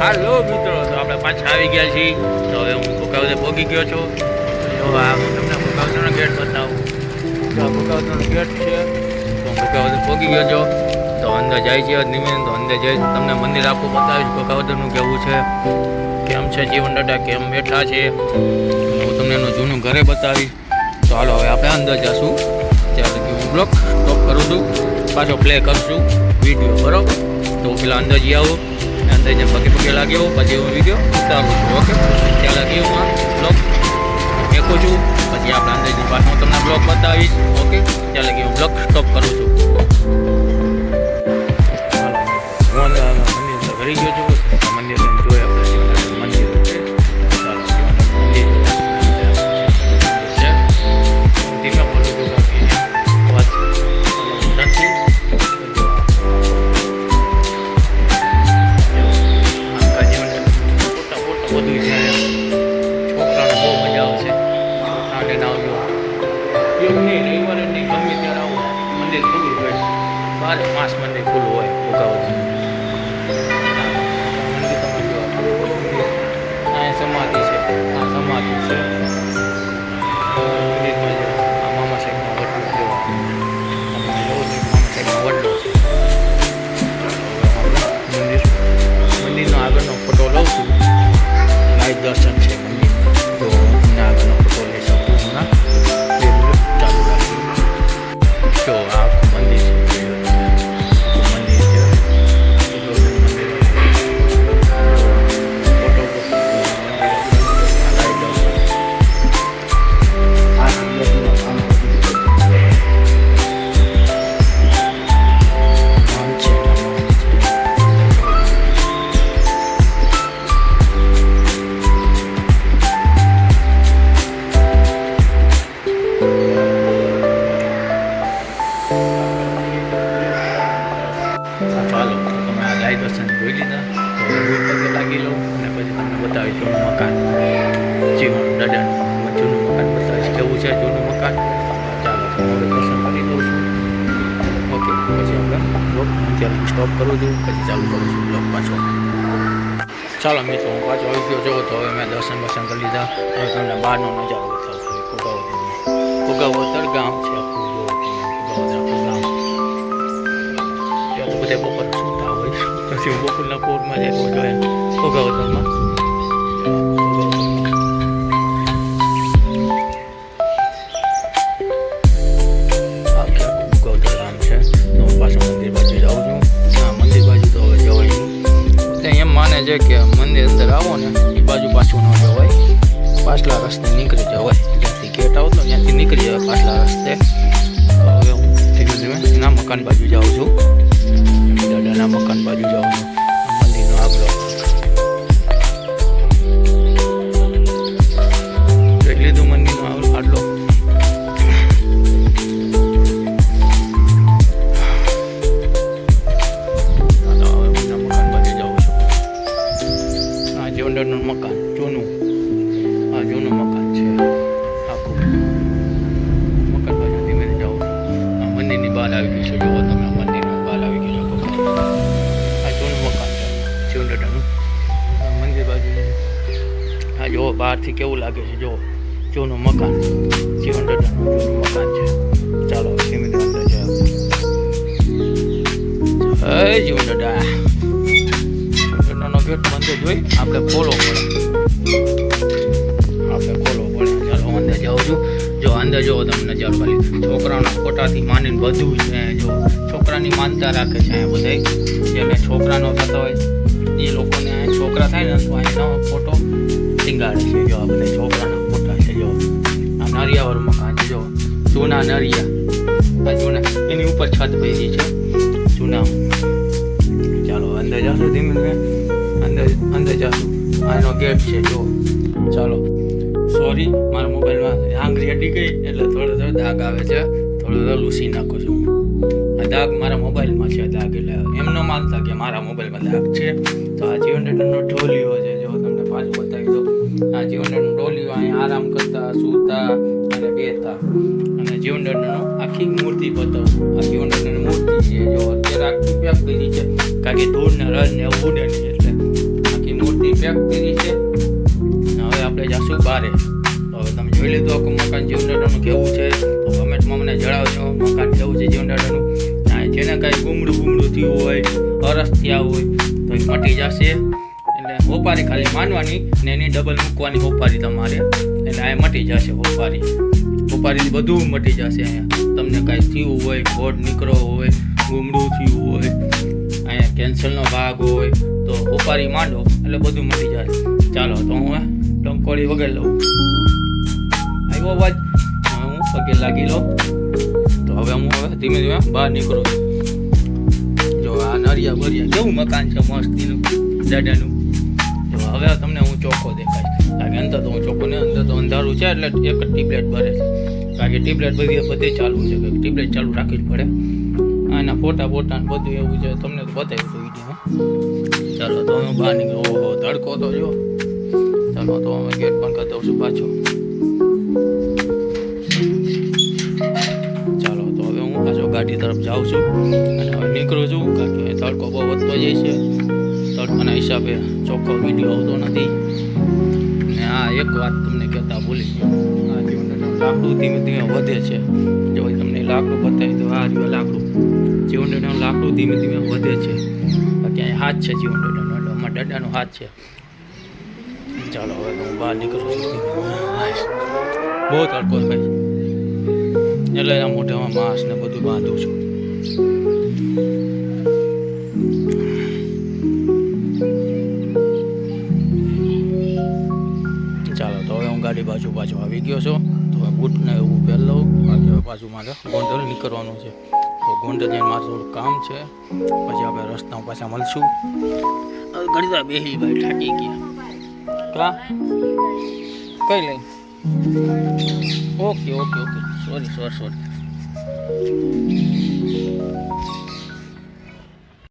હાલો મિત્રો, તો આપણે પાછા આવી ગયા છીએ. તો હવે હું ભૂકાવદે પહોંચી ગયો છું. તો આ હું તમને ભૂકાવદનો ગેટ બતાવું. તો આ ભૂકાવદનો ગેટ છે. તો હું ભૂકાવદે પહોંચી ગયો છું. તો અંદર જાય છે નિમેન. તો અંદર જઈ તમને મંદિર આખું બતાવીશ. ભૂકાવદનું કેવું છે, કેમ છે જીવન દાદા, કેમ બેઠા છે. હું તમને એનું જૂનું ઘરે બતાવીશ. તો હાલો હવે આપણે અંદર જઈશું. ત્યારે હું બ્લોગ સ્ટોપ કરું છું, પાછો પ્લે કરશું વિડીયો, બરાબર. તો પેલા અંદર જઈ આવું, અંદર જેમ પગે લાગ્યો પછી હું વિડીયો ઉતારું છું. ઓકે, ત્યાં લાગી હું બ્લોગ મેકું છું. પછી આપણે અંદરથી પાછો હું તમને બ્લોગ બતાવીશ. ઓકે, ત્યાં લાગી હું બ્લોગ સ્ટોપ કરું છું. હું અંદર મંદિર ઘરી ગયો છું. મંદિર જોઈએ આપણે મંદિર છે. ચાલો મંદિર ધીમે બોલું છું વાત નથી. બધું છે. છોકરાને બહુ મજા આવશે. છોકરાને આવજો એમ નહીં, રવિવારે નહીં, ગમે ત્યારે આવું. મંદિર ખુલ્લું હોય, 12 માસ મંદિર ખુલ્લું હોય. ભૂકાવદનું મંદિર તમે જો, આ સમાધિ છે, આ સમાધિ છે. મંદિરમાં જો આ મામા સાહેબનો વડલો જોવા, તમે જોવો છો મામા સાહેબનો વડલો છે. મંદિરનો આગળનો ફોટો લઉં છું. લાઈવ દર્શન છે મંદિર. તો તમને આગળનો ફોટો લઈ શકું હમણાં. ચાલુ રાખી. જો આ મંદિર છે, મંદિર છે, મંદિર ફોટો લાઈવ દર્શન. ચાલો, તમે આ લાઈવ દર્શન જોઈ લીધા. તો હું પગે લાગી લઉં અને પછી તમને બતાવીશ જૂનું મકાન, જીવન દાદાનું જૂનું મકાન બતાવીશ કેવું છે જૂનું મકાન. ચાલો, હવે દર્શન કરી દઉં છું. ઓકે, પછી આપણે બ્લોગ અત્યારે સ્ટોપ કરું છું, પછી ચાલુ કરું છું બ્લોગ પાછો. ચાલો મિત્રો, હું પાછો આવી ગયો છું. તો હવે મેં દર્શન કરી લીધા. હવે તમને બહારનો નજારો બતાવું છું. કુગાવતર ગામ છે આખું. બધા બપોર સૂતા હોય, પછી હું બપોરના પોરમાં જાય જોઈએ ભોગાવતરમાં. ભોગાવતર ગામ છે. તો હું પાછું મંદિર બાજુ જાઉં છું. હા, મંદિર બાજુ તો હવે જવાય નહીં. ત્યાં એમ માને છે કે મંદિર અંદર આવો ને એ બાજુ પાછું ન જવાય, પાછલા રસ્તે નીકળી જવાય. જ્યાંથી ગેટ આવતો ત્યાંથી નીકળી જવાય પાછલા રસ્તે. તો હવે હું ધીમે ધીમે ના મકાન બાજુ જાઉં છું. દાદાના મકાન બાજુ જાઉં છું. મંદિરનો આગળ જોઈ લીધું. મંદિરનો આટલો મકાન બાજુ જાઉં છું. આ જીવનદાદાનું મકાન જૂનું, આ જૂનું મકાન છે આખું. મકાન બાજુ ધીમે જાઉં છું. આ મંદિરની બહાર આવી ગયું છે. જોવો તમે મંદિરની બહાર આવી ગયું. આ જૂનું મકાન છે જીવનદાદાનું. મંદિર બાજુ આ જો બહારથી કેવું લાગે છે. જો જૂનું મકાન, જીવનદાદાનું જૂનું મકાન છે. ચાલો ધીમે ધીમે અંદર જાઓ. હે જીવનદાદા, જીવનદાદાનો ગેટ બંધ જોઈ આપણે ખોલો પડે. ચાલો અંદર જાઉં છું. જો અંદર જોવો તમને નજારો ખાલી. છોકરાઓના ફોટાથી માનીને બધું છે. જો છોકરાની માનતા રાખે છે અહીંયા બધા. જેને છોકરા ન થતા હોય એ લોકોને છોકરા થાય ને તો અહીંનો ફોટો ટીંગાડે છે. જો આ બધા છોકરાના ફોટા છે. જો આ નરિયાવાળું મકાન છે. જો જૂના નરિયા, જૂના એની ઉપર છત બેસી છે જૂના. ચાલો અંદર જાશું ધીમે ધીમે. અંદર જાશું. આનો ગેટ છે. જો ચાલો, સોરી મારા મોબાઈલમાં આંગળી અડી ગઈ એટલે થોડો દાગ આવે છે. થોડો લૂસી નાખું છું. આ દાગ મારા મોબાઈલમાં છે. દાગ એટલે એમ ન માનતા કે મારા મોબાઈલમાં દાગ છે. તો આ જીવનદાદાનો ઢોલિયો છે. જો તમને પાછું બતાવી દો. આ જીવનદાદાનો ઢોલિયો અહીંયા આરામ કરતા, સૂતા અને બેતા. અને જીવનદાદાનો આખી મૂર્તિ બતાવું. આ જીવનદાદાની મૂર્તિ છે. જો અત્યારે આખી પેક કરી છે કારણ કે ધૂળ ને રસ ને એવું ઉડે નહીં એટલે આખી પેક કરી છે. હવે આપણે જાશું બારે. તો હવે તમે જોઈ લીધું આખું મકાન જીવનદાદાનું કેવું છે, તો કમેન્ટમાં મને જણાવજો મકાન કેવું છે જીવનદાદાનું. જેને કાંઈ ગુમડું થયું હોય, અરસ થયા હોય તો એ મટી જશે. એટલે હોપારી ખાલી માનવાની ને એની ડબલ મૂકવાની હોપારી તમારે, એટલે આ મટી જશે હોપારીથી બધું મટી જશે. અહીંયા તમને કાંઈ થયું હોય, બોર્ડ નીકળો હોય, ગુમડું થયું હોય, અહીંયા કેન્સલનો ભાગ હોય તો હોપારી માંડો એટલે બધું મટી જશે. ચાલો તો હું ટંકોળી વગર લઉં. આવ્યો અવાજ, હું પગે લાગી લઉં. તો હવે હું ધીમે ધીમે બહાર નીકળું છું. જો આ નરિયા બરિયા કેવું મકાન છે મસ્તીનું દાદાનું. તો હવે તમને હું ચોખ્ખો દેખાય, કારણ કે અંદર તો હું ચોખ્ખો ને, અંદર તો અંધારું છે એટલે એક જ ટ્યુબલાઇટ બરે છે. કારણ કે ટ્યુબલાઇટ બધે ચાલુ છે, કે ટ્યુબલાઇટ ચાલુ રાખવી જ પડે. આના ફોટા બોટા બધું એવું છે, તમને તો બતાવી દઉં વિડીયોમાં. ચાલો તો હું બહાર નીકળું. ઓહો તડકો તો જો. ચાલો તો અમે ગેટ બંધ કરી દઉં છું પાછું. ચાલો તો હવે હું પાછો ગાડી તરફ જાઉં છું અને હવે નીકળું છું, કારણ કે તડકો બહુ વધતો જાય છે. તડકાના હિસાબે ચોખ્ખો વિડીયો આવતો નથી. ને આ એક વાત તમને કહેતા ભૂલી ગયો, આ જીવનદાદાનું લાકડું ધીમે ધીમે વધે છે. જો તમને લાકડું બતાવી દો, આ રહ્યું લાકડું. જીવનદાદાનું લાકડું ધીમે ધીમે વધે છે. બાકી અહીં હાથ છે જીવનદાદાનો, એટલે અમારા દાદાનો હાથ છે. ચાલો હવે હું બહાર નીકળું છું. બહુ તડકો ભાઈ, એટલે એના મોઢામાં માંસ ને બધું બાંધું છું. ચાલો તો હવે હું ગાડી પાછો આવી ગયો છું. તો હવે બૂટને એવું પહેરી લઉં, બાકી હવે પાછું મારે ગોંડલ નીકળવાનું છે. તો ગોંડલ જઈને મારે થોડું કામ છે, પછી આપણે રસ્તામાં પાછા મળશું. હવે ઘણી બેહી ભાઈ થાકી ગયા. કા કઈ લઈ? Okay sorry.